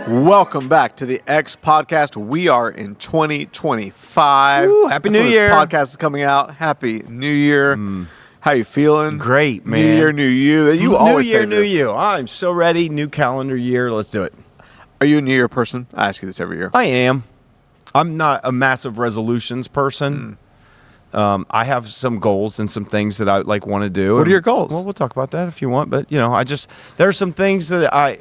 Welcome back to the X Podcast. We are in 2025. Ooh, Happy New Year. This podcast is coming out. Happy New Year. How you feeling? Great, man. New Year, new you. You always say New this. you. I'm so ready. New calendar year. Let's do it. Are you a New Year person? I ask you this every year. I am. I'm not a massive resolutions person. I have some goals and some things that I want to do. What are your goals? Well, we'll talk about that if you want. But there's some things that I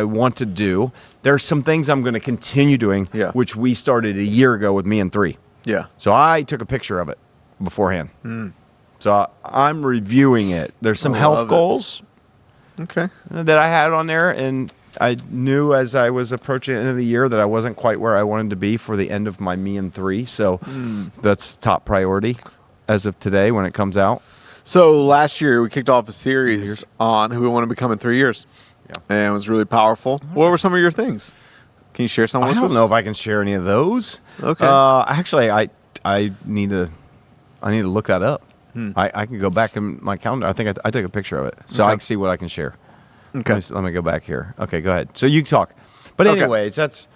want to do. There's some things I'm going to continue doing, which we started a year ago with me and 3. Yeah. So I took a picture of it beforehand. So I'm reviewing it. There's some health goals. Okay. That I had on there, and I knew as I was approaching the end of the year that I wasn't quite where I wanted to be for the end of my me and 3. So that's top priority as of today when it comes out. So last year we kicked off a series on who we want to become in 3 years. Yeah. And it was really powerful. What were some of your things? Can you share some with us? I don't know if I can share any of those. Okay. Actually, I need to look that up. I can go back in my calendar. I think I took a picture of it, so I can see what I can share. Okay. Let me go back here. Okay, go ahead. So you talk. But anyways, that's,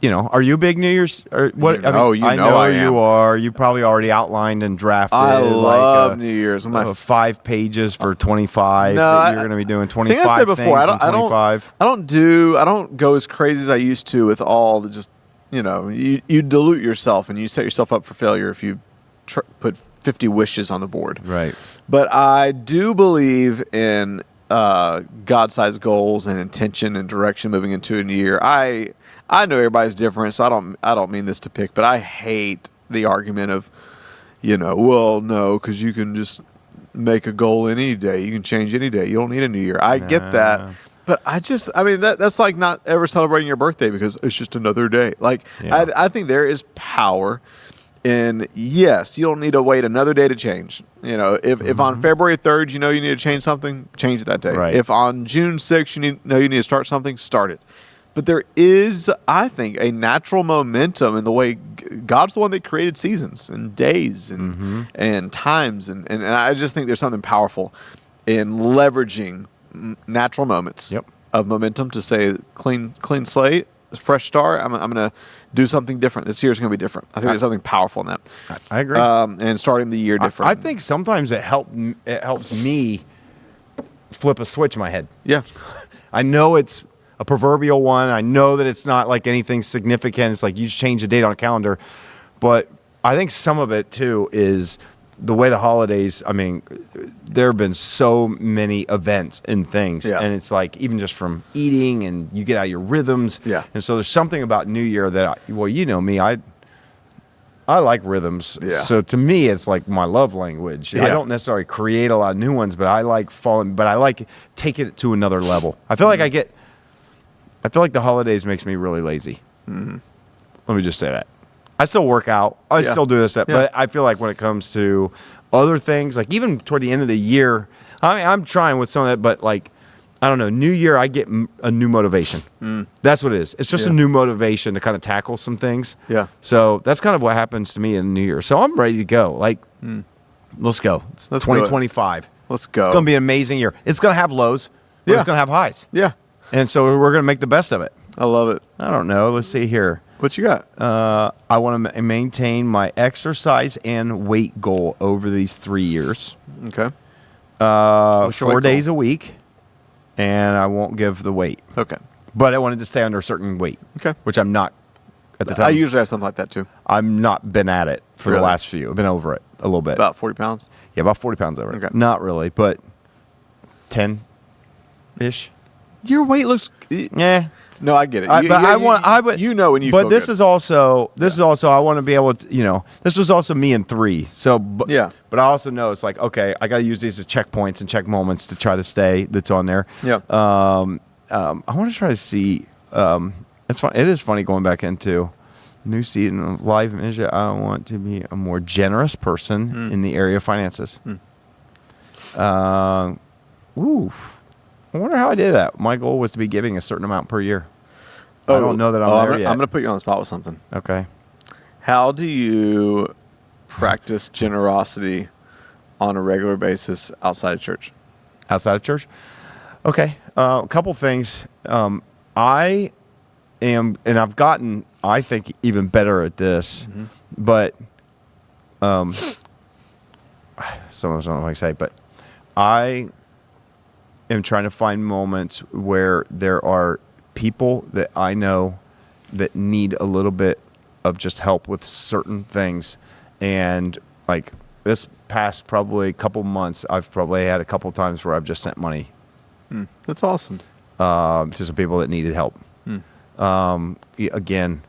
are you a big New Year's? Or what? I know you are. You probably already outlined and drafted. I love New Year's. 5 pages for 25. No, you're going to be doing 25 I think I said before, I don't go as crazy as I used to with all the just, you dilute yourself and you set yourself up for failure if you put 50 wishes on the board. Right. But I do believe in God-sized goals and intention and direction moving into a new year. I know everybody's different, so I don't mean this to pick, but I hate the argument of, well, no, because you can just make a goal any day. You can change any day. You don't need a new year. I get that. But that's like not ever celebrating your birthday because it's just another day. I think there is power. And yes, you don't need to wait another day to change. If on February 3rd you need to change something, change it that day. Right. If on June 6th you need to start something, start it. But there is, I think, a natural momentum in the way God's the one that created seasons and days and times, and I just think there's something powerful in leveraging natural moments of momentum to say clean slate. Fresh start. I'm going to do something different. This year's going to be different. I think there's something powerful in that. I agree. And starting the year different. I think sometimes it helps me flip a switch in my head. Yeah. I know it's a proverbial one. I know that it's not like anything significant. It's like you just change the date on a calendar. But I think some of it, too, is the way the holidays, there have been so many events and things. Yeah. And it's like even just from eating and you get out of your rhythms. Yeah. And so there's something about New Year that, you know me, I like rhythms. Yeah. So to me, it's like my love language. Yeah. I don't necessarily create a lot of new ones, but I like taking it to another level. I feel like I feel like the holidays makes me really lazy. Mm-hmm. Let me just say that. I still work out. I still do this, but I feel like when it comes to other things, like even toward the end of the year, I'm trying with some of that, but I don't know, New Year, I get a new motivation. That's what it is. It's just a new motivation to kind of tackle some things. Yeah. So that's kind of what happens to me in New Year. So I'm ready to go. Let's go. It's 2025. Let's go. It's going to be an amazing year. It's going to have lows, but it's going to have highs. Yeah. And so we're going to make the best of it. I love it. I don't know. Let's see here. What you got? I want to maintain my exercise and weight goal over these 3 years. Okay. 4 days a week, and I won't give the weight. Okay. But I wanted to stay under a certain weight. Okay. Which I'm not at the time. I usually have something like that too. I've not been at it for the last few. I've been over it a little bit. About 40 pounds? Yeah, about 40 pounds over it. Okay. Not really, but 10-ish. Your weight looks... Yeah. No, I get it. But I want. When you. But this is also. I want to be able to. This was also me in 3. So. But I also know it's like, okay, I got to use these as checkpoints and check moments to try to stay. That's on there. Yeah. I want to try to see. It's fun. It is funny going back into new season of life. I want to be a more generous person in the area of finances. Ooh. I wonder how I did that. My goal was to be giving a certain amount per year. I don't know that I'm there yet. I'm going to put you on the spot with something. Okay. How do you practice generosity on a regular basis outside of church? Outside of church? Okay. A couple things. I am, and I've gotten, I think, even better at this, but some of us don't know what I say, but I am trying to find moments where there are people that I know that need a little bit of just help with certain things. And like this past probably couple months, I've probably had a couple times where I've just sent money That's awesome. to some people that needed help. Again,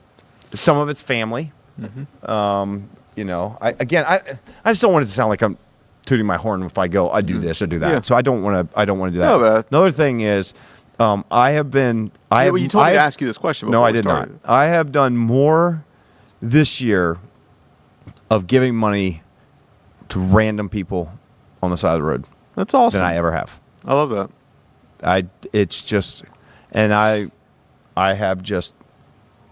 some of it's family. You know, I just don't want it to sound like I'm tooting my horn if I go, I do this or do that. Yeah. So I don't want to do that. No, but Another thing is, I have been. well, you told me to ask you this question before No, I we did not. started. I have done more this year of giving money to random people on the side of the road That's awesome. than I ever have. I love that. It's just, and I have just,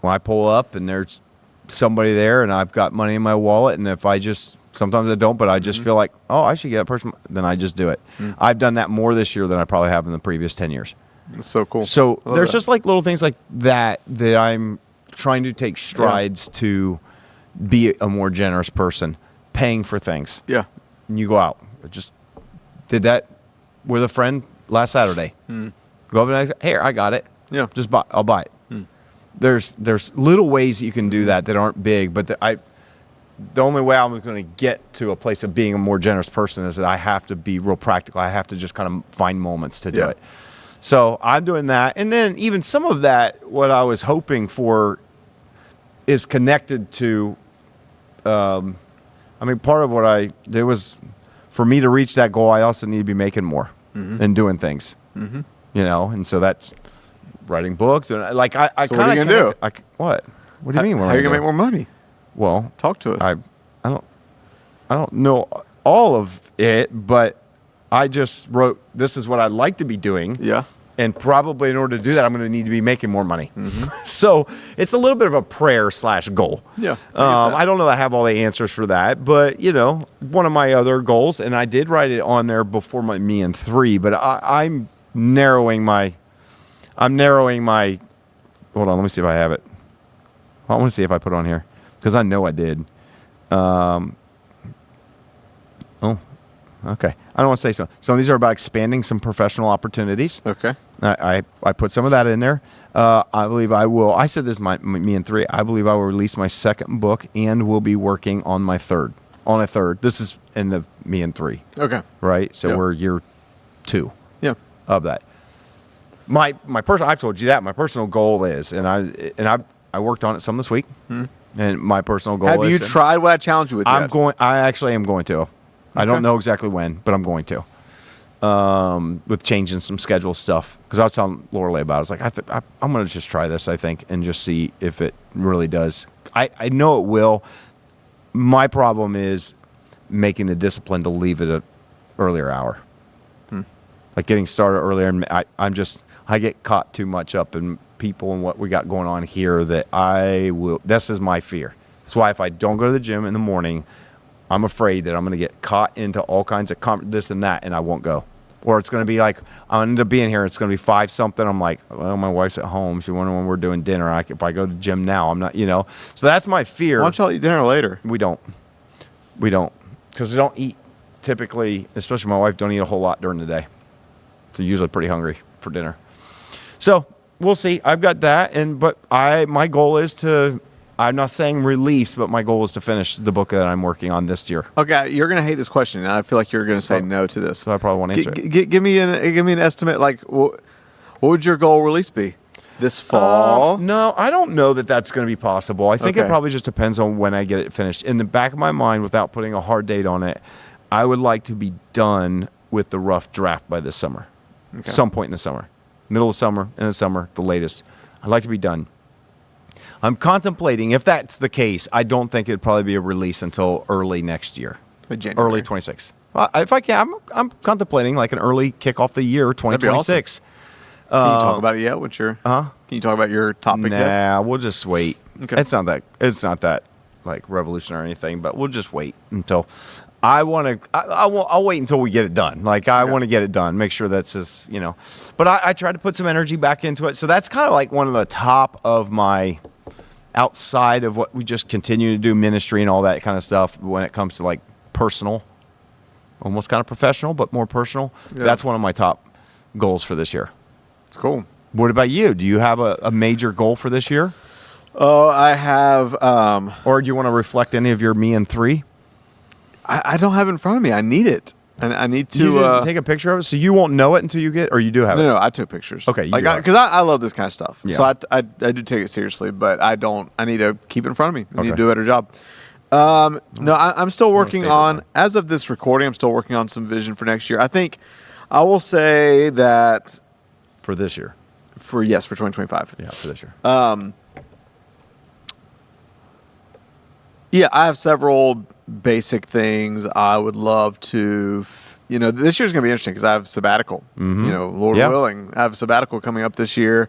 when I pull up and there's somebody there and I've got money in my wallet, and if I just, sometimes I don't, but I just feel like, oh, I should get that person, then I just do it. I've done that more this year than I probably have in the previous 10 years. That's so cool. So I love there's that. just like little things like that I'm trying to take strides to be a more generous person, paying for things. Yeah. And you go out. I just did that with a friend last Saturday. Go up and I, here, I got it. Yeah. Just buy. I'll buy it. There's little ways that you can do that aren't big, but the only way I'm going to get to a place of being a more generous person is that I have to be real practical. I have to just kind of find moments to do Yeah. it. So I'm doing that. And then even some of that, what I was hoping for is connected to, I mean, part of what there was, for me to reach that goal, I also need to be making more and doing things, you know? And so that's writing books. And like, I So what are kind you of, gonna do? What do you mean? How are you going to make more money? Well, Talk to us. I don't know all of it, but I just wrote, this is what I'd like to be doing. Yeah. And probably in order to do that, I'm going to need to be making more money. So it's a little bit of a prayer / goal. Yeah. I don't know that I have all the answers for that, but you know, one of my other goals, and I did write it on there before me and 3, but I'm narrowing my, hold on, let me see if I have it. I want to see if I put it on here because I know I did. Okay. I don't want to say so. So these are about expanding some professional opportunities. Okay. I put some of that in there. I believe I will. I said this, me and 3. I believe I will release my second book and will be working on my third. On a third. This is in the me and 3. Okay. Right? So Yeah. we're year 2 Yeah. of that. My personal, I've told you that. My personal goal is, and I worked on it some this week. And my personal goal Have is. you tried what I challenged you with yet? I actually am going to. I don't know exactly when, but I'm going to. With changing some schedule stuff. Because I was telling Lorelei about it. I was like, I'm going to just try this, I think, and just see if it really does. I know it will. My problem is making the discipline to leave it an earlier hour. Like getting started earlier. And I get caught too much up in people and what we got going on here that this is my fear. That's why if I don't go to the gym in the morning, I'm afraid that I'm going to get caught into all kinds of this and that, and I won't go. Or it's going to be like, I'll end up being here, it's going to be 5 something. I'm like, well, my wife's at home. She wondering when we're doing dinner. If I go to the gym now, I'm not, you know. So that's my fear. Why don't y'all eat dinner later? We don't. Because we don't eat typically, especially my wife, don't eat a whole lot during the day. So usually pretty hungry for dinner. So we'll see. I've got that. But my goal is to, I'm not saying release, but my goal is to finish the book that I'm working on this year. Okay, you're going to hate this question, and I feel like you're going to say no to this. So I probably won't answer it. Give me an estimate. Like, what would your goal release be? This fall? No, I don't know that that's going to be possible. I think it Okay. probably just depends on when I get it finished. In the back of my mind, without putting a hard date on it, I would like to be done with the rough draft by this summer. Okay. Some point in the summer. Middle of summer, end of summer, the latest. I'd like to be done. I'm contemplating, if that's the case, I don't think it'd probably be a release until early next year. January. Early 26. Well, if I can, I'm contemplating like an early kickoff the year, That'd be 2026. Can you talk about it yet? Can you talk about your topic yet? Nah, we'll just wait. Okay. It's not that like revolutionary or anything, but we'll just wait until I'll wait until we get it done. Like I want to get it done, make sure that's just, but I try to put some energy back into it. So that's kind of like one of the top of my, outside of what we just continue to do, ministry and all that kind of stuff, when it comes to like personal, almost kind of professional, but more personal. Yeah. That's one of my top goals for this year. It's cool. What about you? Do you have a major goal for this year? Oh, I have. Or do you want to reflect any of your me and 3? I don't have it in front of me. I need it. And I need to you didn't take a picture of it, so you won't know it until you get, or you do have it. No, I took pictures. Okay, because I love this kind of stuff. Yeah. So I do take it seriously, but I don't. I need to keep it in front of me. I need to do a better job. No, I'm still working on. As of this recording, I'm still working on some vision for next year. I think I will say that for this year. For 2025. Yeah, for this year. Yeah, I have several basic things I would love to, this year's going to be interesting because I have sabbatical, Lord willing. I have a sabbatical coming up this year,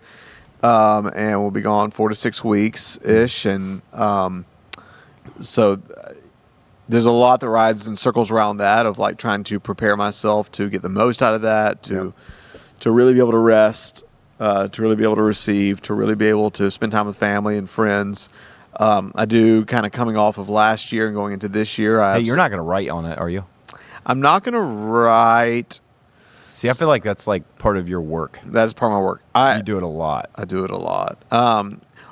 and we'll be gone 4 to 6 weeks-ish. And so there's a lot that rides in circles around that of like trying to prepare myself to get the most out of that, to really be able to rest, to really be able to receive, to really be able to spend time with family and friends. I do kind of coming off of last year and going into this year. Hey, you're not going to write on it, are you? I'm not going to write. See, I feel like that's like part of your work. That is part of my work. You do it a lot. I do it a lot.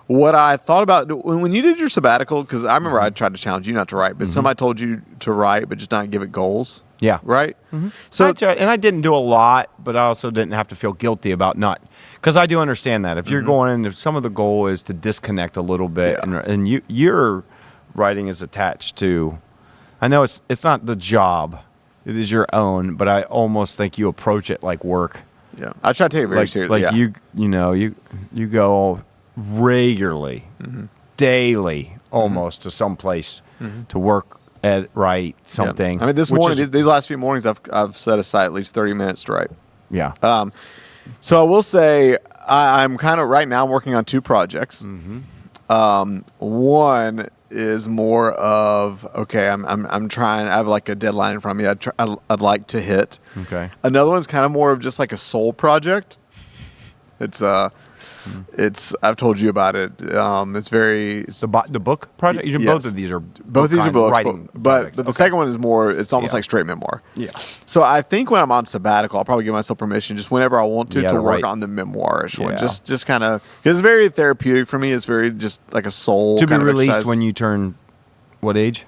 What I thought about when you did your sabbatical, because I remember I tried to challenge you not to write, but somebody told you to write, but just not give it goals. Yeah. Right? Mm-hmm. So, and I didn't do a lot, but I also didn't have to feel guilty about not. Because I do understand that. If you're going in, if some of the goal is to disconnect a little bit, and your writing is attached to, I know it's not the job, it is your own, but I almost think you approach it like work. Yeah, I try to take it very seriously. Like you go regularly, daily, almost to some place to work at write something. Yeah. I mean, this morning, these last few mornings, I've set aside at least 30 minutes to write. Yeah. So I will say I'm kind of right now I'm working on 2 projects. One is more of I'm trying. I have like a deadline in front of me. I'd like to hit. Okay. Another one's kind of more of just like a soul project. I've told you about it. It's the book project. Both of these are books. Writing but the second one is more. It's almost like straight memoir. Yeah. So I think when I'm on sabbatical, I'll probably give myself permission just whenever I want to work on the memoirish one. Just kind of because it's very therapeutic for me. It's very just like a soul to be kind of released exercise. When you turn what age?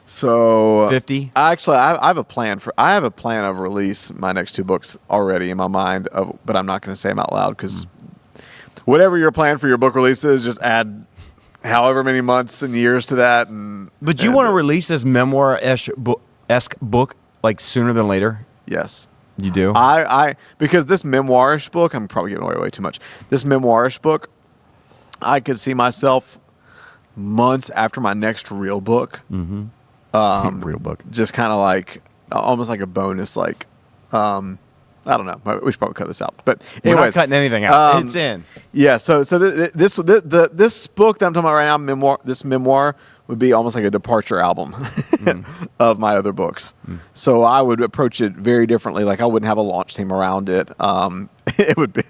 So 50. Actually, I have a plan of release my next 2 books already in my mind. But I'm not going to say them out loud because. Whatever your plan for your book release is, just add however many months and years to that. But you want to release this memoir-esque book like sooner than later? Yes. You do? Because this memoirish book, I'm probably giving away way too much. This memoirish book, I could see myself months after my next real book. Real book. Just kind of like, almost like a bonus, like, I don't know. We should probably cut this out. But anyways, we're not cutting anything out. It's in. Yeah. So this book that I'm talking about right now, this memoir would be almost like a departure album of my other books. So I would approach it very differently. Like I wouldn't have a launch team around it. It would be.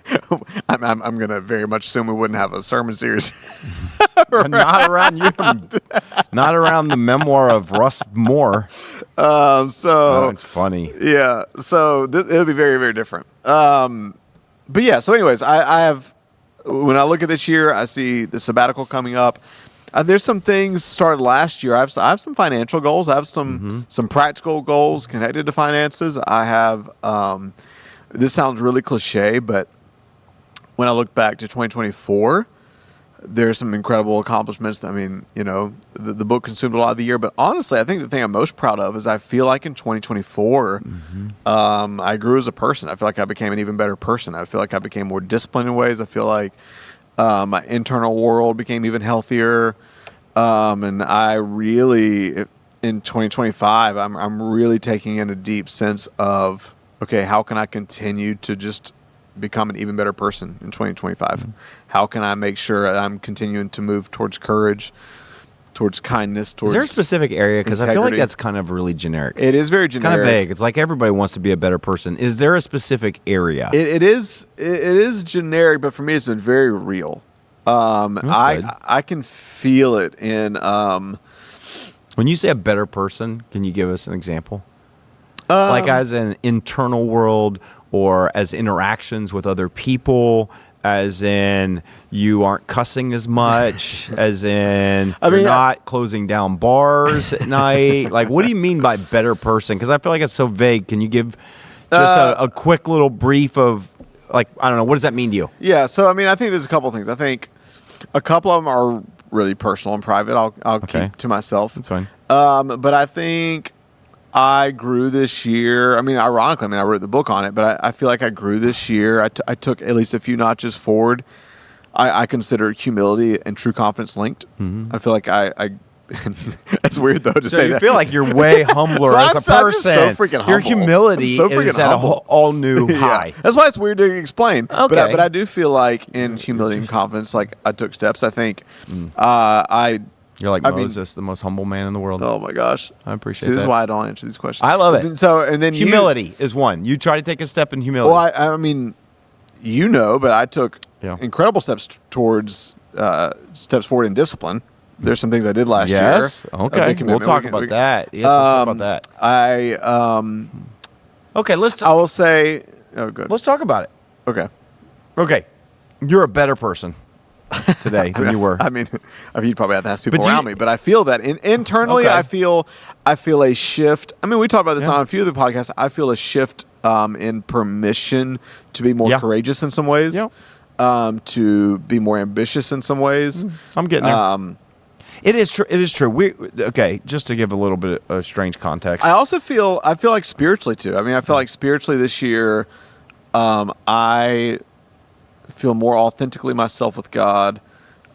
I'm going to very much assume we wouldn't have a sermon series. Not around you. Not around the memoir of Russ Moore. It's funny. Yeah. So it'll be very, very different. But yeah. So anyways, I have, when I look at this year, I see the sabbatical coming up. There's some things started last year. I have some financial goals. I have some practical goals connected to finances. I have, this sounds really cliche, but when I look back to 2024, there's some incredible accomplishments. I mean, the book consumed a lot of the year, but honestly, I think the thing I'm most proud of is I feel like in 2024, I grew as a person. I feel like I became an even better person. I feel like I became more disciplined in ways. I feel like my internal world became even healthier. And I really, in 2025, I'm really taking in a deep sense of, okay, how can I continue to just become an even better person in 2025? How can I make sure I'm continuing to move towards courage, towards kindness, Is towards there a specific area? Because I feel like integrity. that's kind of really generic. It is very generic. Kind of vague. It's like everybody wants to be a better person. Is there a specific area? It is generic, but for me, it's been very real. That's good. I can feel it in. When you say a better person, can you give us an example? Like as an internal world or as interactions with other people, as in you aren't cussing as much, as in you're not closing down bars at night. Like, what do you mean by better person? Because I feel like it's so vague. Can you give just a quick little brief of, like, I don't know, what does that mean to you? Yeah, so I mean, I think there's a couple of things. I think a couple of them are really personal and private. I'll keep to myself. That's fine. But I think I grew this year. I mean, ironically, I wrote the book on it, but I feel like I grew this year. I took at least a few notches forward. I consider humility and true confidence linked. Mm-hmm. I feel like I that's weird though to say you that. feel like you're way humbler as a person. I'm just so freaking humble. Your humility is at an all new high. That's why it's weird to explain. Okay. But I do feel like in humility and confidence, like I took steps. I think You're like Moses, the most humble man in the world. Oh my gosh, I appreciate that. This is why I don't answer these questions. I love it. And then humility is one. You try to take a step in humility. Well, I mean, but I took incredible steps towards steps forward in discipline. There's some things I did last year. Yes. Okay. We'll talk about that. Yes, let's talk about that. Okay, I will say. Oh, good. Let's talk about it. Okay. You're a better person today than you were. I mean, you'd probably have to ask people around me, but I feel that internally, I feel a shift. I mean, we talked about this on a few of the podcasts. I feel a shift in permission to be more courageous in some ways, to be more ambitious in some ways. I'm getting there. It is true. It is true. Just to give a little bit of strange context. I also feel like spiritually too. I mean, I feel like spiritually this year, I feel more authentically myself with God,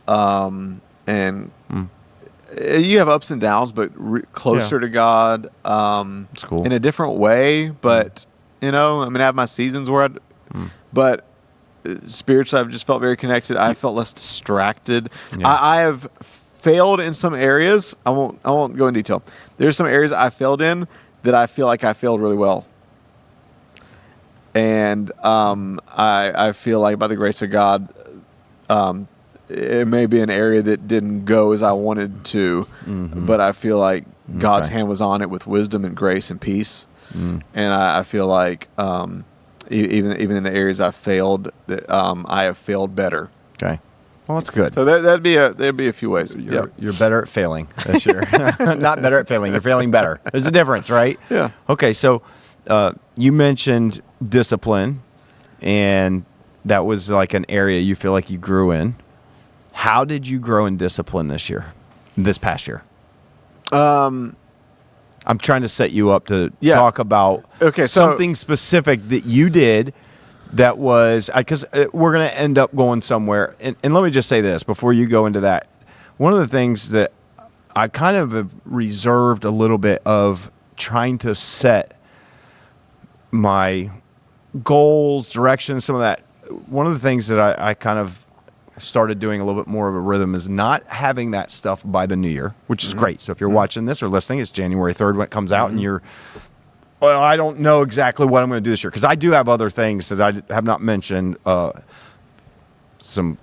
and you have ups and downs, but closer to God. That's cool. In a different way, but I have my seasons where but spiritually, I've just felt very connected. I felt less distracted. Yeah. I have failed in some areas. I won't go in detail. There's some areas I failed in that I feel like I failed really well. And I feel like by the grace of God, it may be an area that didn't go as I wanted to, but I feel like God's hand was on it with wisdom and grace and peace. And I feel like even in the areas I failed, that I have failed better. Okay. Well, that's good. So there'd be a few ways. You're better at failing this year. Not better at failing. You're failing better. There's a difference, right? Yeah. Okay. So you mentioned discipline, and that was like an area you feel like you grew in. How did you grow in discipline this past year? I'm trying to set you up to talk about something specific that you did that was, because we're going to end up going somewhere. And let me just say this before you go into that. One of the things that I kind of have reserved a little bit of trying to set my goals, direction, some of that. One of the things that I kind of started doing a little bit more of a rhythm is not having that stuff by the new year, which is great. So if you're watching this or listening, it's January 3rd when it comes out, and you're, well, I don't know exactly what I'm going to do this year, because I do have other things that I have not mentioned, some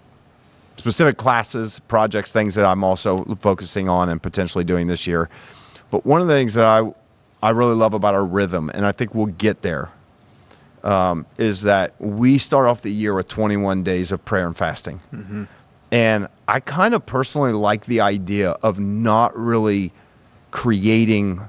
specific classes, projects, things that I'm also focusing on and potentially doing this year. But one of the things that I really love about our rhythm, and I think we'll get there, is that we start off the year with 21 days of prayer and fasting. Mm-hmm. And I kind of personally like the idea of not really creating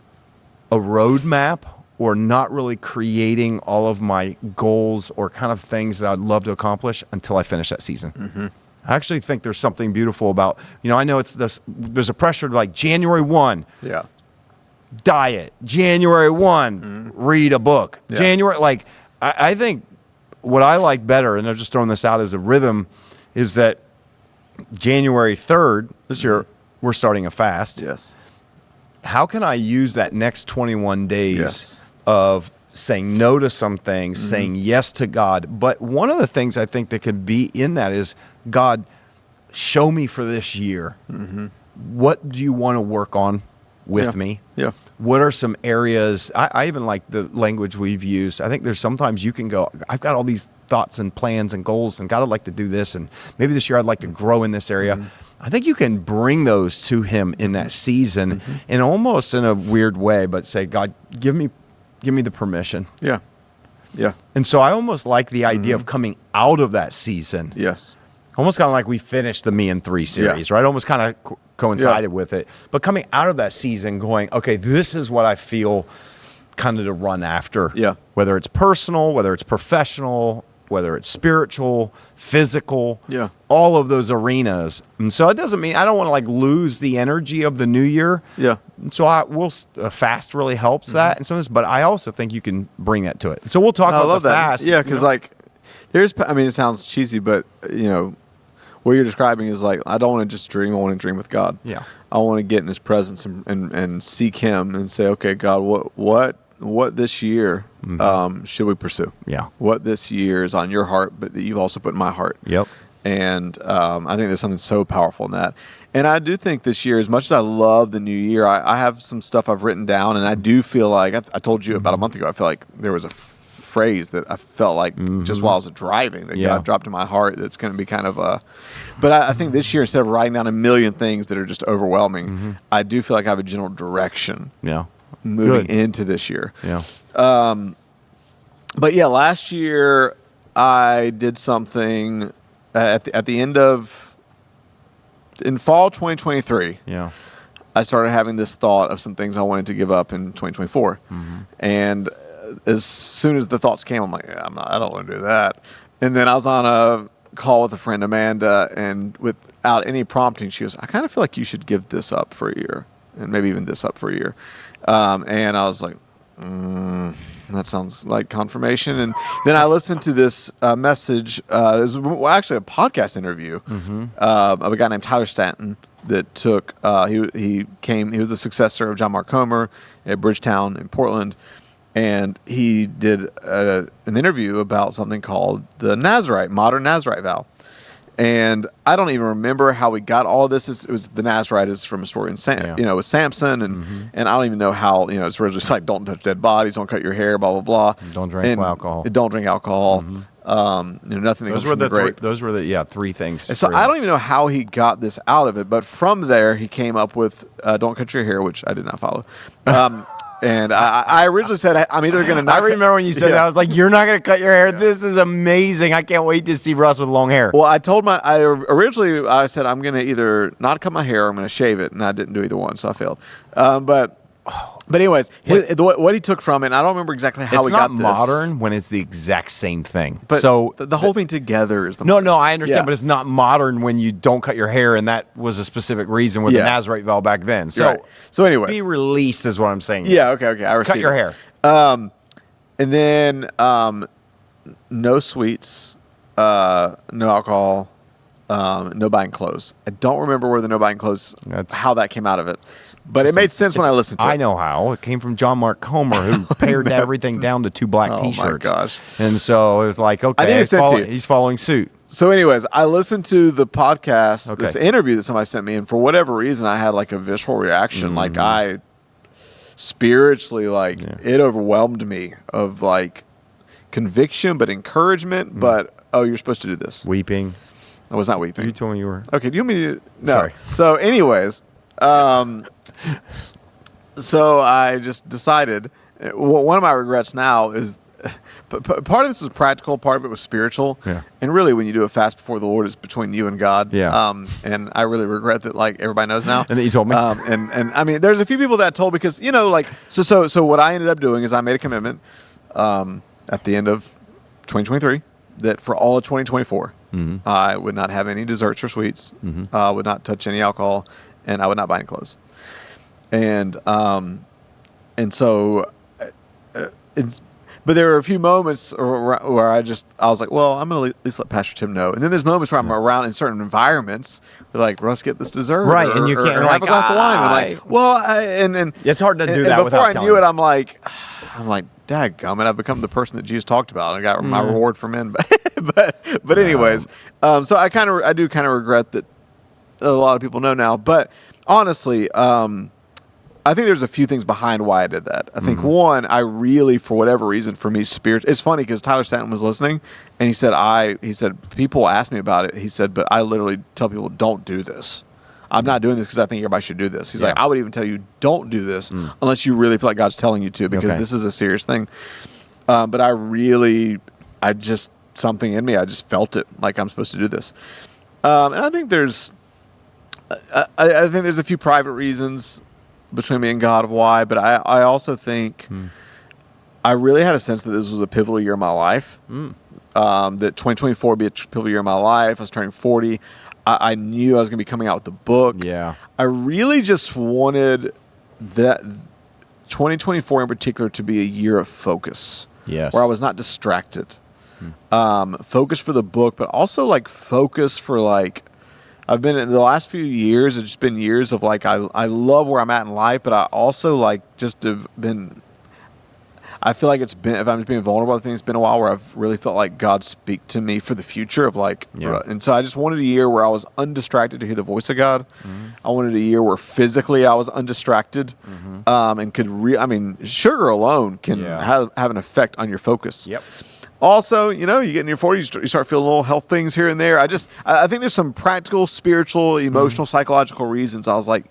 a roadmap or not really creating all of my goals or kind of things that I'd love to accomplish until I finish that season. Mm-hmm. I actually think there's something beautiful about, I know there's a pressure to like January 1. Yeah. Diet. January 1, read a book. Yeah. January, I think what I like better, and I'm just throwing this out as a rhythm, is that January 3rd, this year, we're starting a fast. Yes. How can I use that next 21 days of saying no to some things, saying yes to God? But one of the things I think that could be in that is, God, show me for this year what do you want to work on with me? Yeah. What are some areas? I even like the language we've used. I think there's sometimes you can go, I've got all these thoughts and plans and goals, and God, I'd like to do this, and maybe this year I'd like to grow in this area. I think you can bring those to him in that season, and almost in a weird way, but say, God, give me the permission. Yeah. Yeah. And so I almost like the idea of coming out of that season. Yes. Almost kind of like we finished the Me in 3 series, right? Almost kind of coincided with it. But coming out of that season going, okay, this is what I feel kind of to run after. Yeah. Whether it's personal, whether it's professional, whether it's spiritual, physical, all of those arenas. And so it doesn't mean I don't want to like lose the energy of the new year. Yeah. And so a fast really helps that and some of this, but I also think you can bring that to it. So we'll talk about the fast. Yeah, because like it sounds cheesy, but what you're describing is like, I don't want to just dream. I want to dream with God. Yeah. I want to get in his presence and seek him and say, okay, God, what this year should we pursue? Yeah. What this year is on your heart, but that you've also put in my heart. Yep. And I think there's something so powerful in that. And I do think this year, as much as I love the new year, I have some stuff I've written down, and I do feel like, I told you about a month ago, I feel like there was a phrase that I felt like just while I was driving that God dropped in my heart that's going to be kind of but I think this year, instead of writing down a million things that are just overwhelming, I do feel like I have a general direction moving into this year. Yeah. But yeah, last year I did something at the end of, in fall 2023. Yeah. I started having this thought of some things I wanted to give up in 2024. And as soon as the thoughts came, I'm like, I don't want to do that. And then I was on a call with a friend, Amanda, and without any prompting, she goes, I kind of feel like you should give this up for a year, and maybe even this up for a year. And I was like, that sounds like confirmation. And then I listened to this message. It was actually a podcast interview of a guy named Tyler Stanton that took, he was the successor of John Mark Comer at Bridgetown in Portland. And he did an interview about something called the modern Nazarite vow. And I don't even remember how we got all of this. It was the Nazarite is from a story in with Samson, and I don't even know how, it's originally like, don't touch dead bodies, don't cut your hair, blah, blah, blah. Don't drink alcohol. Don't drink alcohol. Nothing that those comes were from the grape. Those were the three things. And so I don't even know how he got this out of it, but from there he came up with don't cut your hair, which I did not follow. And I originally said, I'm either going to I remember when you said that, I was like, you're not going to cut your hair? This is amazing. I can't wait to see Russ with long hair. Well, originally I said, I'm going to either not cut my hair or I'm going to shave it. And I didn't do either one, so I failed. But anyways, what he took from it, and I don't remember exactly how he got this. It's not modern when it's the exact same thing. But so the whole thing together is the modern. No, I understand, but it's not modern when you don't cut your hair, and that was a specific reason with the Nazarite vow back then. So, anyways. Be released is what I'm saying. Yeah, okay, I received Cut your hair. And then no sweets, no alcohol, no buying clothes. I don't remember where the no buying clothes, how that came out of it. But it made sense when I listened to it. I know how. It came from John Mark Comer, who pared everything down to 2 black T-shirts. Oh, my gosh. And so it was like, okay, he's following suit. So anyways, I listened to the podcast, this interview that somebody sent me, and for whatever reason, I had like a visceral reaction. Like I spiritually, it overwhelmed me of like conviction, but encouragement, but, you're supposed to do this. Weeping. I was not weeping. You told me you were. Okay, do you want me to? No. Sorry. So anyways... so I just decided, one of my regrets now is, part of this was practical, part of it was spiritual. Yeah. And really, when you do a fast before the Lord, it's between you and God. Yeah. And I really regret that, everybody knows now. And that you told me. And I mean, there's a few people that I told because, so what I ended up doing is I made a commitment at the end of 2023 that for all of 2024, I would not have any desserts or sweets, would not touch any alcohol, and I would not buy any clothes. And so but there were a few moments where I was like, well, I'm going to at least let Pastor Tim know. And then there's moments where I'm around in certain environments where like, Russ, get this dessert. Right, and you can't have a glass of wine. I'm like, well, and it's hard to do that without telling. Before I knew it, I'm like, dadgummit, I've become the person that Jesus talked about. I got my reward for men. But anyways, so I do kind of regret that a lot of people know now. But honestly, I think there's a few things behind why I did that. I think one, I really, for whatever reason, for me, spirit. It's funny because Tyler Stanton was listening, and he said people ask me about it. He said, but I literally tell people, don't do this. I'm not doing this because I think everybody should do this. He's like, I would even tell you, don't do this unless you really feel like God's telling you to, because this is a serious thing. But something in me, I just felt it like I'm supposed to do this. And I think there's a few private reasons between me and God of why, but I also think I really had a sense that this was a pivotal year in my life. That 2024 would be a pivotal year in my life. I was turning 40. I knew I was going to be coming out with the book. Yeah. I really just wanted that 2024 in particular to be a year of focus. Yes. Where I was not distracted. Focus for the book, but also like focus for like, I've been in the last few years, it's just been years of like, I love where I'm at in life, but I also like just have been, I feel like it's been, if I'm just being vulnerable, I think it's been a while where I've really felt like God speak to me for the future of like, and so I just wanted a year where I was undistracted to hear the voice of God. I wanted a year where physically I was undistracted, and could sugar alone can have an effect on your focus. Yep. Also, you get in your 40s, you start feeling little health things here and there. I think there's some practical, spiritual, emotional, psychological reasons. I was like,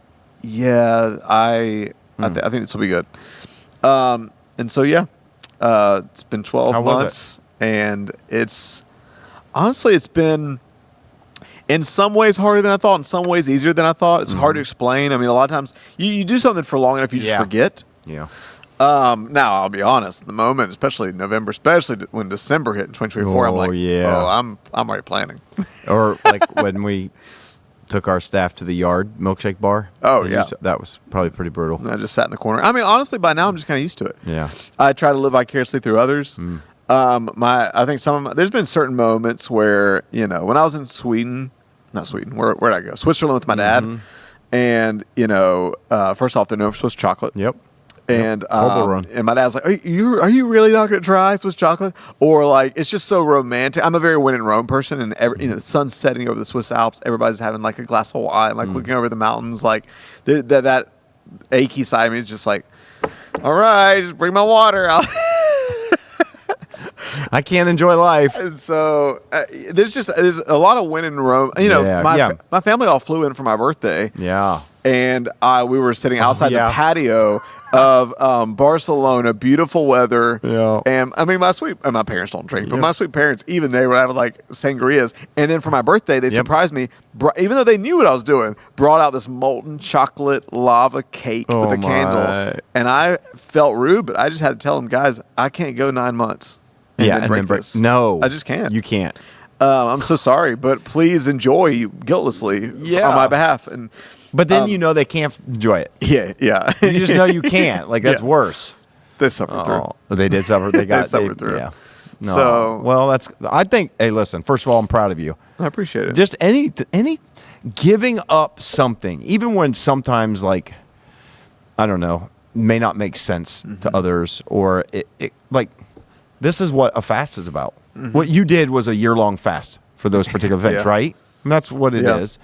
I think this will be good. And so, it's been 12 months, and it's been in some ways harder than I thought, in some ways easier than I thought. It's hard to explain. I mean, a lot of times you do something for long enough, you just forget. Yeah. Now I'll be honest, at the moment, especially November, especially when December hit in 2024, I'm like, I'm already planning. Or like when we took our staff to the yard milkshake bar. Oh, yeah. That was probably pretty brutal. I just sat in the corner. I mean, honestly, by now I'm just kind of used to it. Yeah. I try to live vicariously through others. I think there's been certain moments where, when I was in not Sweden, where'd I go? Switzerland with my dad. And, first off, they're known for Swiss chocolate. Yep. And my dad's like, are you really not going to try Swiss chocolate? Or like, it's just so romantic. I'm a very when in Rome person, and the sun's setting over the Swiss Alps. Everybody's having like a glass of wine, like looking over the mountains. Like that achy side of me is just like, all right, just bring my water out. I can't enjoy life. And so there's a lot of when in Rome. My family all flew in for my birthday. Yeah. And we were sitting outside the patio of Barcelona, beautiful weather. Yeah. And I mean, my parents don't drink, but my sweet parents, even they were having like sangrias. And then for my birthday, they surprised me, even though they knew what I was doing, brought out this molten chocolate lava cake with a candle. And I felt rude, but I just had to tell them, guys, I can't go 9 months. And then break this. No, I just can't. You can't. I'm so sorry, but please enjoy guiltlessly on my behalf. But then they can't enjoy it. Yeah. You just know you can't. Like that's worse. They suffered through. They did suffer. They suffered through. Yeah. No. So well, I think. Hey, listen. First of all, I'm proud of you. I appreciate it. Just any giving up something, even when sometimes like I don't know, may not make sense to others, or it like. This is what a fast is about. What you did was a year-long fast for those particular things, right? And that's what it is.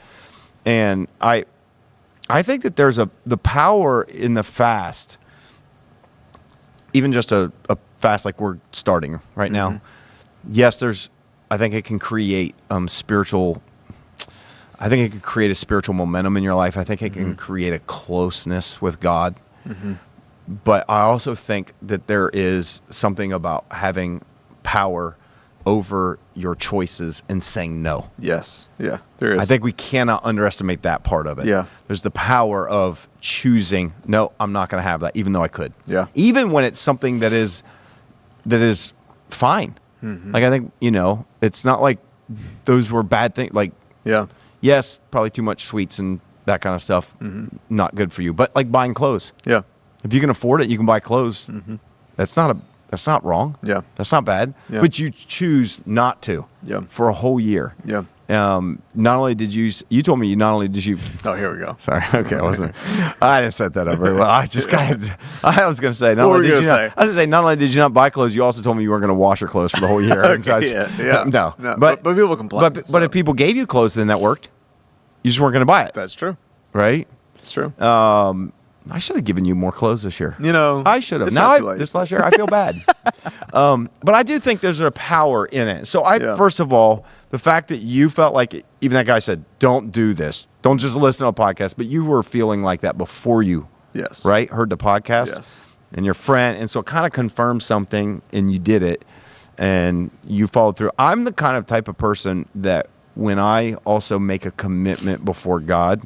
And I think that there's the power in the fast, even just a fast like we're starting right now. Yes, I think it can create spiritual. I think it can create a spiritual momentum in your life. I think it can create a closeness with God. But I also think that there is something about having power over your choices and saying no. Yes. Yeah, there is. I think we cannot underestimate that part of it. Yeah. There's the power of choosing, no, I'm not going to have that, even though I could. Yeah. Even when it's something that is fine. Like, I think, it's not like those were bad things. Like, yes, probably too much sweets and that kind of stuff, not good for you. But like buying clothes. Yeah. If you can afford it, you can buy clothes. That's not wrong. Yeah. That's not bad. Yeah. But you choose not to. Yeah. For a whole year. Yeah. Not only did you told me not only did you. Oh, here we go. Sorry. Okay, I didn't set that up very well. I was going to say. Not only did you not buy clothes, you also told me you weren't going to wash your clothes for the whole year. No. But people complain. But if people gave you clothes, then that worked. You just weren't going to buy it. That's true. Right. It's true. I should have given you more clothes this year. You know, I should have. it's not too late. This last year, I feel bad. But I do think there's a power in it. So first of all, the fact that you felt like, even that guy said, don't do this. Don't just listen to a podcast. But you were feeling like that before you, right? Heard the podcast. Yes. And your friend. And so it kind of confirmed something and you did it and you followed through. I'm the kind of type of person that when I also make a commitment before God,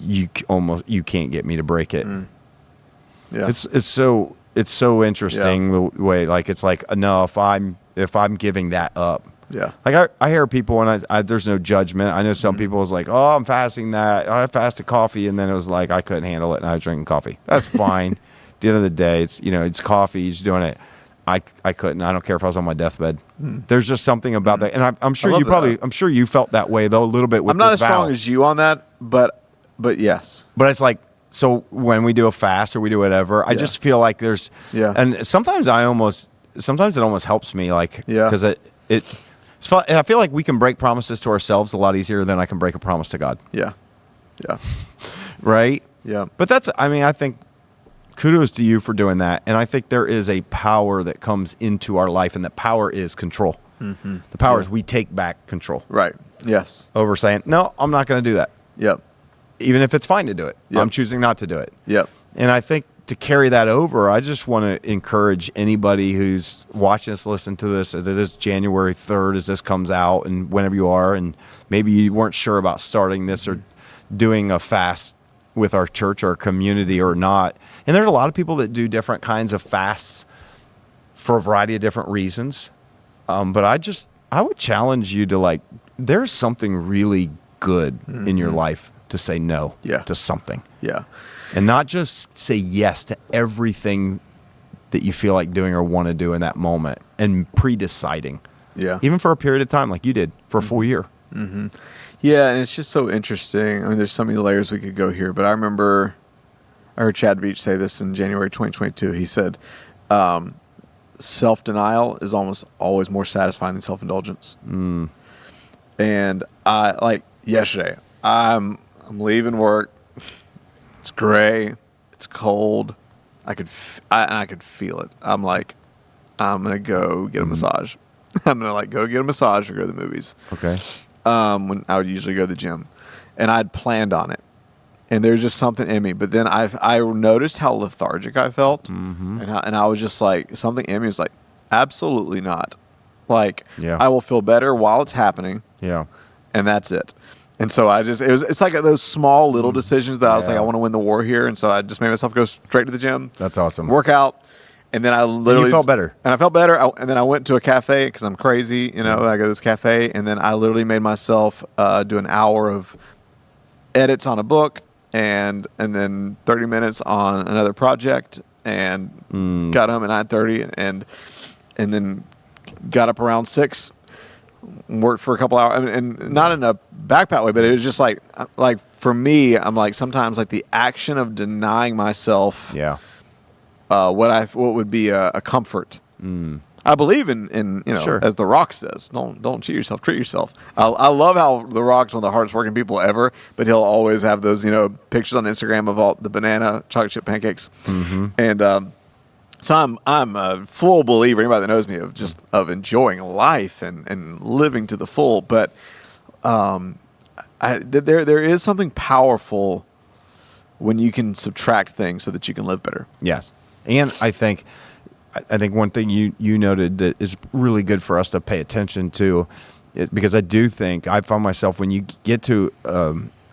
you can't get me to break it. Yeah. It's so interesting the way, like, it's like, no, if I'm giving that up. Yeah. Like I hear people and I there's no judgment. I know some people was like, oh, I'm fasting that. I fasted coffee. And then it was like, I couldn't handle it and I was drinking coffee. That's fine. At the end of the day, it's coffee. He's doing it. I couldn't. I don't care if I was on my deathbed. There's just something about that, and I'm sure I'm sure you felt that way though a little bit with. I'm not this as strong vow. as you on that, but yes. But it's like, so when we do a fast or we do whatever, I just feel like there's and sometimes it almost helps me, like, because I feel like we can break promises to ourselves a lot easier than I can break a promise to God. Yeah. Right. Yeah. But I think. Kudos to you for doing that. And I think there is a power that comes into our life, and that power is control. The power is we take back control. Right. Yes. Over saying, no, I'm not going to do that. Yep. Even if it's fine to do it. Yep. I'm choosing not to do it. Yep. And I think to carry that over, I just want to encourage anybody who's watching this, listen to this, as it is January 3rd as this comes out, and whenever you are, and maybe you weren't sure about starting this or doing a fast with our church or community or not. And there's a lot of people that do different kinds of fasts for a variety of different reasons. But I would challenge you to, like, there's something really good in your life to say no to something. Yeah. And not just say yes to everything that you feel like doing or want to do in that moment, and pre-deciding. Yeah. Even for a period of time like you did for a full year. Yeah, and it's just so interesting. I mean, there's so many layers we could go here, but I heard Chad Veach say this in January 2022. He said, self-denial is almost always more satisfying than self-indulgence. And like yesterday, I'm leaving work. It's gray. It's cold. I could feel it. I'm like, I'm going to go get a massage. I'm going to go get a massage or go to the movies. Okay. When I would usually go to the gym, and I'd planned on it, and there's just something in me. But then I noticed how lethargic I felt, and I was just like, something in me was like, absolutely not. Like, I will feel better while it's happening. Yeah. And that's it. And so it's like those small little decisions that I was like, I want to win the war here. And so I just made myself go straight to the gym. That's awesome. Work out. And then I literally... You felt better. And I felt better. And then I went to a cafe because I'm crazy. I go to this cafe. And then I literally made myself do an hour of edits on a book and then 30 minutes on another project, and got home at 9:30 and then got up around 6, worked for a couple hours. And not in a backpack way, but it was just like for me, I'm like, sometimes like the action of denying myself... what would be a comfort. I believe in as The Rock says, don't cheat yourself, treat yourself. I love how The Rock's one of the hardest working people ever, but he'll always have those pictures on Instagram of all the banana chocolate chip pancakes. And so I'm a full believer. Anybody that knows me of enjoying life and living to the full. But there is something powerful when you can subtract things so that you can live better. Yes. And I think one thing you noted that is really good for us to pay attention to, because I do think I found myself, when you get to,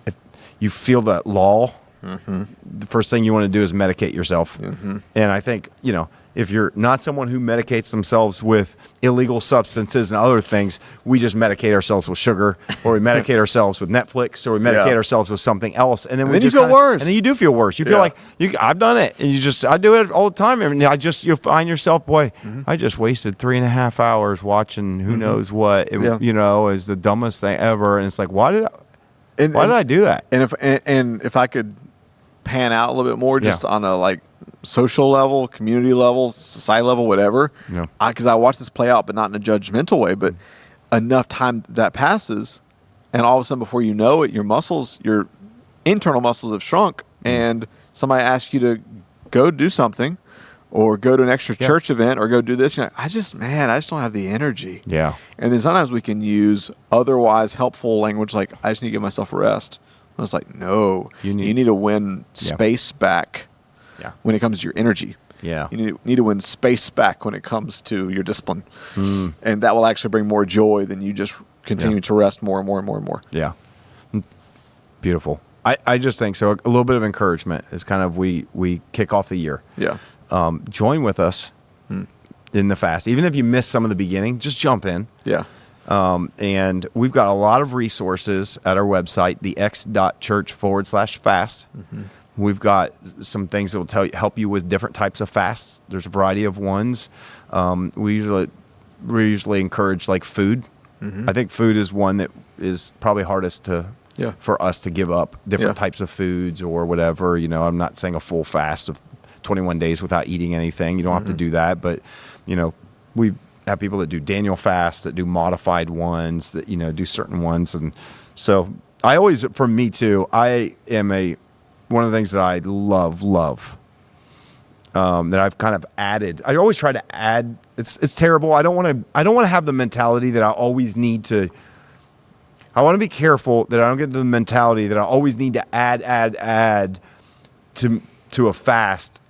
if you feel that lull, the first thing you want to do is medicate yourself. And I think, if you're not someone who medicates themselves with illegal substances and other things, we just medicate ourselves with sugar, or we medicate ourselves with Netflix, or we medicate ourselves with something else, and then you feel worse. And then you do feel worse. You feel like I've done it, and I do it all the time. And you'll find yourself, boy, I just wasted 3.5 hours watching who knows what. Is the dumbest thing ever, and it's like, why did I do that? And if I could pan out a little bit more, just on a social level, community level, society level, whatever. Because I watch this play out, but not in a judgmental way. But enough time that passes, and all of a sudden, before you know it, your muscles, internal muscles have shrunk, and somebody asks you to go do something, or go to an extra church event, or go do this. You're like, I just don't have the energy. Yeah. And then sometimes we can use otherwise helpful language like, I just need to give myself a rest. And it's like, no, you need to win space back when it comes to your energy. Yeah. You need to win space back when it comes to your discipline. And that will actually bring more joy than you just continue to rest more and more and more and more. Yeah. Beautiful. I just think so. A little bit of encouragement is kind of we kick off the year. Yeah. Join with us in the fast. Even if you miss some of the beginning, just jump in. Yeah. And we've got a lot of resources at our website, thex.church/fast. We've got some things that will help you with different types of fasts. There's a variety of ones. We usually encourage like food. I think food is one that is probably hardest for us to give up. Different types of foods or whatever. You know, I'm not saying a full fast of 21 days without eating anything. You don't have to do that, but you know, we have people that do Daniel fasts, that do modified ones, that do certain ones, and so I always, for me too, I am one of the things that I love that I've kind of added. I always try to add. It's terrible. I don't want to have the mentality that I always need to. I want to be careful that I don't get to the mentality that I always need to add to a fast,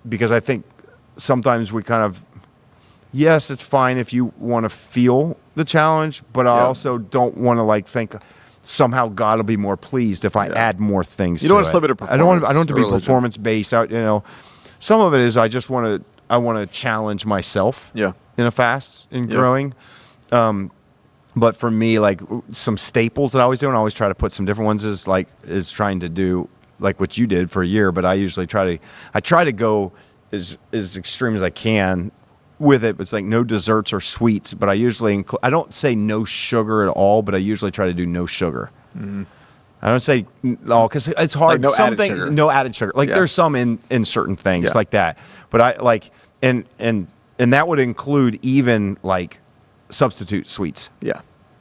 because I think sometimes we kind of, yes, it's fine if you want to feel the challenge, but I also don't want to think somehow God will be more pleased if I add more things. You don't want to slip it. I don't want it to be performance based. Some of it is I just want to challenge myself. In a fast in growing. But for me, like some staples that I always do, and I always try to put some different ones, is trying to do like what you did for a year. But I usually try to go as extreme as I can with it. It's like no desserts or sweets, but I usually I don't say no sugar at all, but I usually try to do no sugar. I don't say because it's hard. Like no added sugar. Like there's some in certain things like that, but I like and that would include even like substitute sweets. Yeah.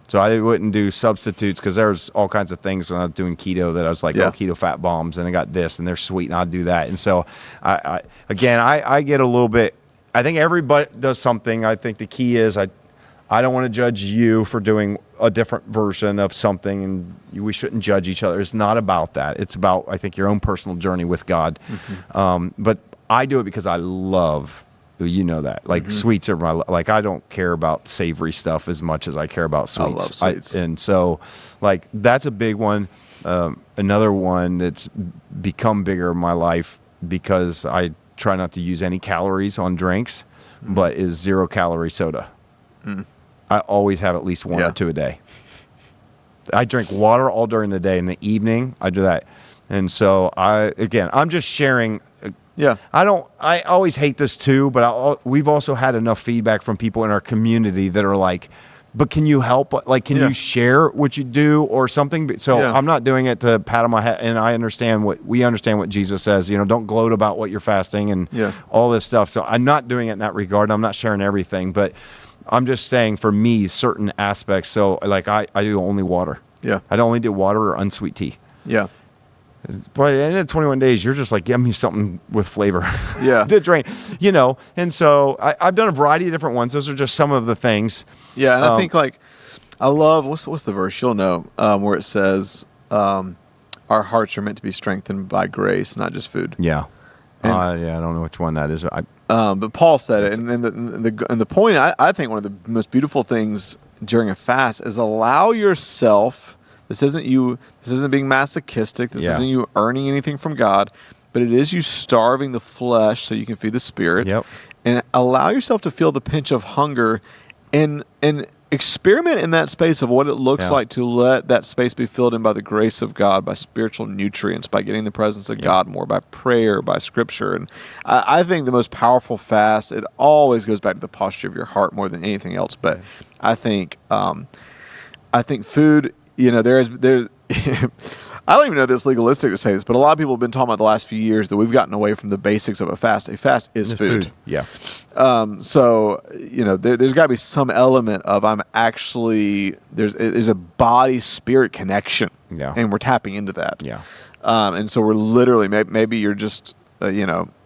So I wouldn't do substitutes because there's all kinds of things when I was doing keto that I was like, keto fat bombs, and I got this, and they're sweet, and I'll do that. And so I get a little bit. I think everybody does something. I think the key is I don't want to judge you for doing a different version of something, and we shouldn't judge each other. It's not about that. It's about, I think, your own personal journey with God. But I do it because I love. You know that. Like sweets are like I don't care about savory stuff as much as I care about sweets. I love sweets. And so like that's a big one. Another one that's become bigger in my life because I try not to use any calories on drinks, but is 0-calorie soda. I always have at least one or two a day. I drink water all during the day. In the evening, I do that. And so I'm just sharing. I always hate this too, but we've also had enough feedback from people in our community that are like, but can you help? Like, can you share what you do or something? So I'm not doing it to pat on my head. And we understand what Jesus says, don't gloat about what you're fasting and all this stuff. So I'm not doing it in that regard. I'm not sharing everything, but I'm just saying for me, certain aspects. So like I do only water. Yeah. I only do water or unsweet tea. Yeah. But at the end of 21 days, you're just like, give me something with flavor to drink, And so I've done a variety of different ones. Those are just some of the things. Yeah, and I think I love, what's the verse? You'll know, where it says, our hearts are meant to be strengthened by grace, not just food. Yeah. I don't know which one that is. But Paul said it, and the point, I think one of the most beautiful things during a fast is allow yourself. This isn't being masochistic. This isn't you earning anything from God, but it is you starving the flesh so you can feed the spirit. Yep. And allow yourself to feel the pinch of hunger and experiment in that space of what it looks like to let that space be filled in by the grace of God, by spiritual nutrients, by getting the presence of God more, by prayer, by scripture. And I think the most powerful fast, it always goes back to the posture of your heart more than anything else. But I think food, there's I don't even know if it's legalistic to say this, but a lot of people have been talking about the last few years that we've gotten away from the basics of a fast. A fast is food. Yeah. So, there's got to be some element of I'm actually, there's a body-spirit connection. Yeah. And we're tapping into that. Yeah. And so we're literally, maybe you're just,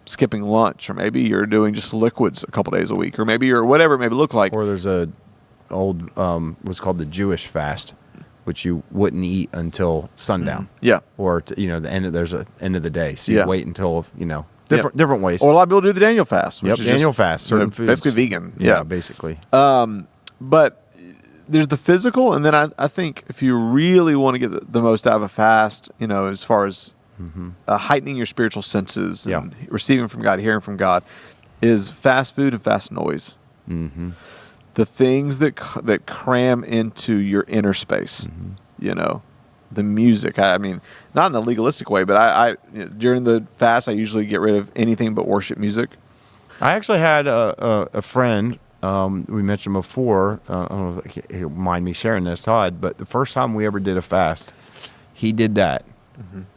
skipping lunch, or maybe you're doing just liquids a couple days a week, or maybe you're whatever it may look like. Or there's a old, what's called the Jewish fast, which you wouldn't eat until sundown. Yeah. Or, there's an end of the day. So Yeah. you wait until, different ways. Or a lot of people do the Daniel fast. Which is Daniel just, fast, certain foods. basically vegan. Yeah, basically. But there's the physical, and then I think if you really want to get the most out of a fast, as far as heightening your spiritual senses and receiving from God, hearing from God, is fast food and fast noise. Mm-hmm. The things that cram into your inner space, the music. I mean, not in a legalistic way, but I during the fast, I usually get rid of anything but worship music. I actually had a friend, we mentioned before, I don't know if he'll mind me sharing this, Todd, but the first time we ever did a fast, he did that,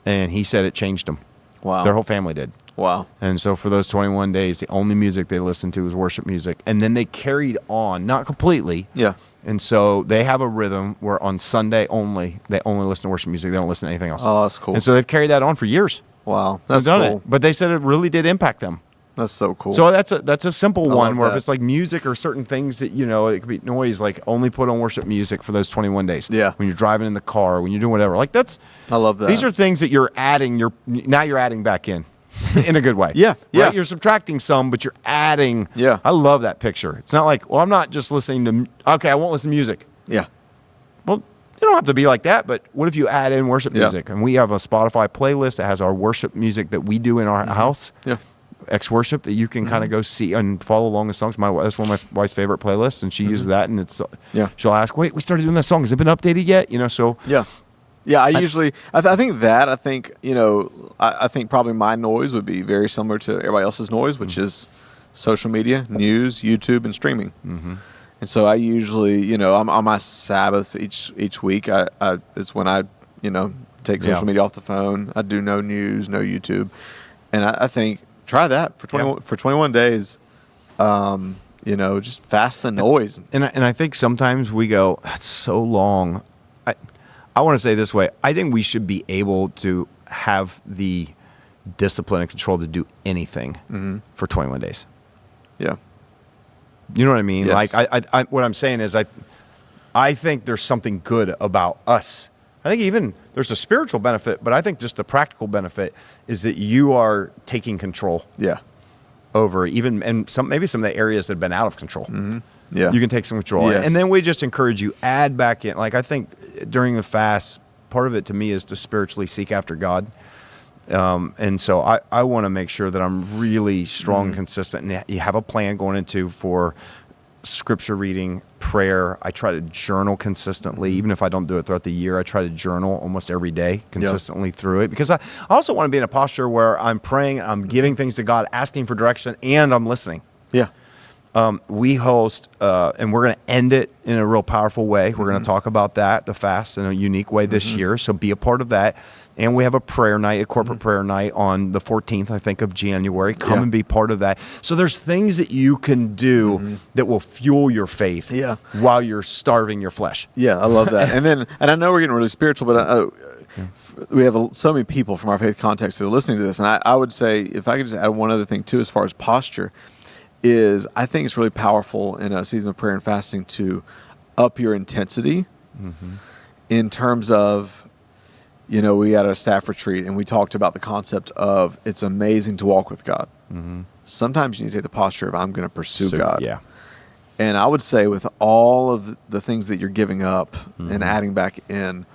and he said it changed him. Wow. Their whole family did. Wow. And so for those 21 days, the only music they listened to was worship music. And then they carried on, not completely. Yeah. And so they have a rhythm where on Sunday only, they only listen to worship music. They don't listen to anything else. Oh, that's cool. And so they've carried that on for years. Wow. So That's they've done cool. it. But they said it really did impact them. That's so cool. So that's a simple I one love where that. if it's like music or certain things that, it could be noise, like only put on worship music for those 21 days. Yeah. When you're driving in the car, when you're doing whatever. Like I love that. These are things that you're adding, now you're adding back in a good way. Yeah. Yeah. Right? You're subtracting some, but you're adding. Yeah. I love that picture. It's not like, well, I'm not just listening to, okay, I won't listen to music. Yeah. Well, you don't have to be like that, but what if you add in worship Yeah. music? And we have a Spotify playlist that has our worship music that we do in our house. Yeah. X worship that you can kind of go see and follow along the songs. That's one of my wife's favorite playlists, and she uses that. And it's she'll ask, "Wait, we started doing that song. Has it been updated yet?" So Yeah. Yeah, I usually, I think probably my noise would be very similar to everybody else's noise, which is social media, news, YouTube, and streaming. Mm-hmm. And so I usually, I'm on my Sabbaths each week. It's when I, take social media off the phone. I do no news, no YouTube, and I think try that for 21 days. Just fast the noise. And I think sometimes we go, that's so long. I want to say it this way. I think we should be able to have the discipline and control to do anything for 21 days. Yeah. You know what I mean? Yes. Like I what I'm saying is I think there's something good about us. I think even there's a spiritual benefit, but I think just the practical benefit is that you are taking control. Yeah. Over maybe some of the areas that have been out of control. Mm-hmm. Yeah. You can take some control. Yes. And then we just encourage you, add back in. Like I think during the fast, part of it to me is to spiritually seek after God. And so I want to make sure that I'm really strong and consistent. And you have a plan going into for scripture reading, prayer. I try to journal consistently. Even if I don't do it throughout the year, I try to journal almost every day consistently through it. Because I also want to be in a posture where I'm praying, I'm giving things to God, asking for direction, and I'm listening. Yeah. We host, and we're going to end it in a real powerful way. We're going to talk about that, the fast, in a unique way this year. So be a part of that. And we have a prayer night, a corporate prayer night on the 14th, I think, of January. Come and be part of that. So there's things that you can do that will fuel your faith while you're starving your flesh. Yeah, I love that. And I know we're getting really spiritual, but we have so many people from our faith context that are listening to this. And I would say, if I could just add one other thing too, as far as posture, is I think it's really powerful in a season of prayer and fasting to up your intensity in terms of, we had a staff retreat and we talked about the concept of it's amazing to walk with God. Sometimes you need to take the posture of I'm going to pursue God. Yeah. And I would say with all of the things that you're giving up and adding back in,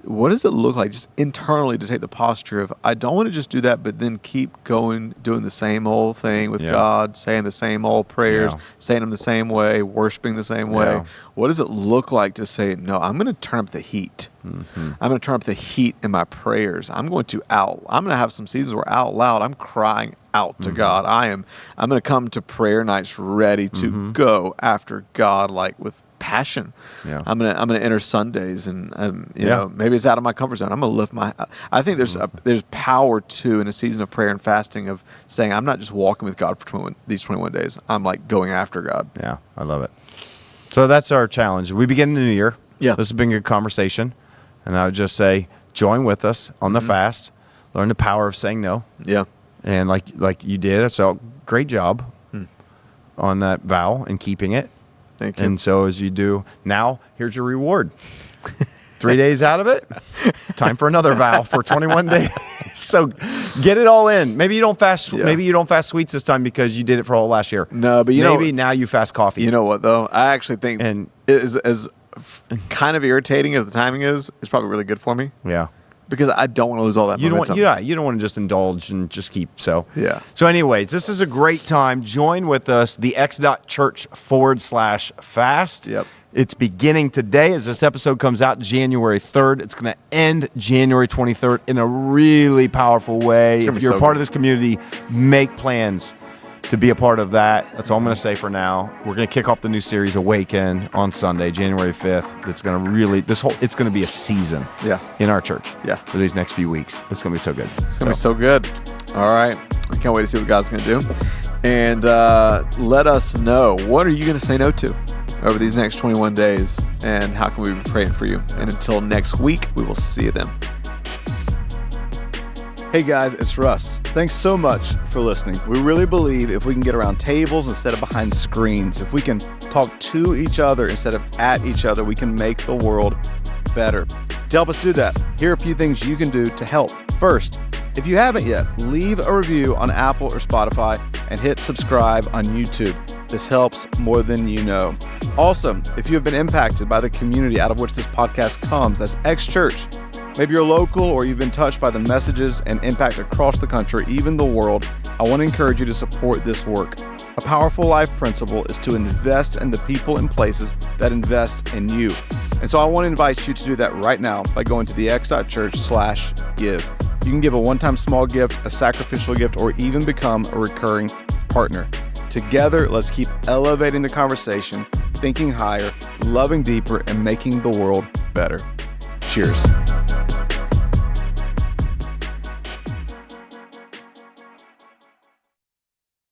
what does it look like just internally to take the posture of I don't want to just do that, but then keep going, doing the same old thing with God, saying the same old prayers, saying them the same way, worshiping the same way. Yeah. What does it look like to say, no, I'm going to turn up the heat. I'm going to turn up the heat in my prayers. I'm going to have some seasons where out loud I'm crying out to God. I'm going to come to prayer nights ready to go after God, like with passion. Yeah. I'm gonna enter Sundays, and you know, maybe it's out of my comfort zone. I'm gonna lift my. I think there's power to in a season of prayer and fasting of saying I'm not just walking with God for these 21 days. I'm like going after God. Yeah, I love it. So that's our challenge. We begin the new year. Yeah. This has been a good conversation, and I would just say join with us on the fast. Learn the power of saying no. Yeah. And like you did, so great job on that vow and keeping it. Thank you. And so as you do, now here's your reward. 3 days out of it, time for another vow for 21 days. So get it all in. Maybe you don't fast. Yeah. Maybe you don't fast sweets this time because you did it for all last year. No, but maybe now you fast coffee. You know what though? I actually think And- as kind of irritating as the timing is, it's probably really good for me Yeah. because I don't want to lose all that You don't momentum. want, you don't want to just indulge and just keep so. Yeah. So anyways, this is a great time. Join with us, the x.church/fast. Yep. It's beginning today as this episode comes out January 3rd. It's going to end January 23rd in a really powerful way. gonna If be you're so a part good. of this community, make plans to be a part of that. That's all I'm going to say for now. We're going to kick off the new series Awaken on Sunday, January 5th. That's going to really it's going to be a season Yeah. in our church. Yeah. For these next few weeks. It's going to be so good. It's going to be so good. All right. I can't wait to see what God's going to do. And let us know, what are you going to say no to over these next 21 days? And how can we be praying for you? And until next week, we will see you then. Hey guys, it's Russ. Thanks so much for listening. We really believe if we can get around tables instead of behind screens, if we can talk to each other instead of at each other, we can make the world better. To help us do that, here are a few things you can do to help. First, if you haven't yet, leave a review on Apple or Spotify and hit subscribe on YouTube. This helps more than you know. Also, if you have been impacted by the community out of which this podcast comes, that's X Church. Maybe you're local or you've been touched by the messages and impact across the country, even the world. I want to encourage you to support this work. A powerful life principle is to invest in the people and places that invest in you. And so I want to invite you to do that right now by going to thex.church/give. You can give a one-time small gift, a sacrificial gift, or even become a recurring partner. Together, let's keep elevating the conversation, thinking higher, loving deeper, and making the world better. Cheers.